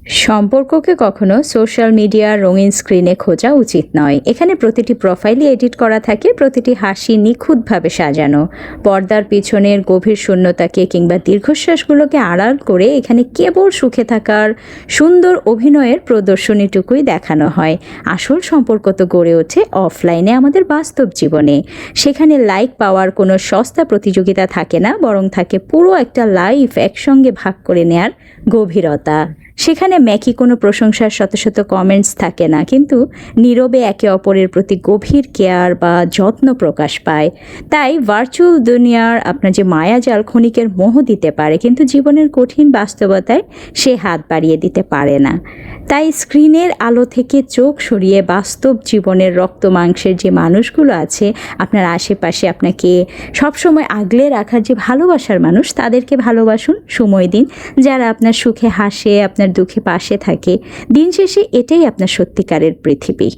সম্পর্ককে কখনো সোশ্যাল মিডিয়ার রঙিন স্ক্রিনে খোঁজা উচিত নয়। এখানে প্রতিটি প্রোফাইলই এডিট করা থাকে, প্রতিটি হাসি নিখুঁতভাবে সাজানো। পর্দার পিছনের গভীর শূন্যতাকে কিংবা দীর্ঘশ্বাসগুলোকে আড়াল করে এখানে কেবল সুখে থাকার সুন্দর অভিনয়ের প্রদর্শনীটুকুই দেখানো হয়। আসল সম্পর্ক তো গড়ে ওঠে অফলাইনে, আমাদের বাস্তব জীবনে। সেখানে লাইক পাওয়ার কোনো সস্তা প্রতিযোগিতা থাকে না, বরং থাকে পুরো একটা লাইফ একসঙ্গে ভাগ করে নেয়ার গভীরতা। সেখানে ম্যাকি কোনো প্রশংসার শত শত কমেন্টস থাকে না, কিন্তু নীরবে একে অপরের প্রতি গভীর কেয়ার বা যত্ন প্রকাশ পায়। তাই ভার্চুয়াল দুনিয়ার আপনার যে মায়াজাল ক্ষণিকের মোহ দিতে পারে, কিন্তু জীবনের কঠিন বাস্তবতায় সে হাত বাড়িয়ে দিতে পারে না। তাই স্ক্রিনের আলো থেকে চোখ সরিয়ে বাস্তব জীবনের রক্ত মাংসের যে মানুষগুলো আছে আপনার আশেপাশে, আপনাকে সবসময় আগলে রাখার যে ভালোবাসার মানুষ, তাদেরকে ভালোবাসুন, সময় দিন। যারা আপনার সুখে হাসে, আপনার দুঃখে পাশে থাকে। দিন শেষে এটাই আপনার সত্যিকারের পৃথিবী।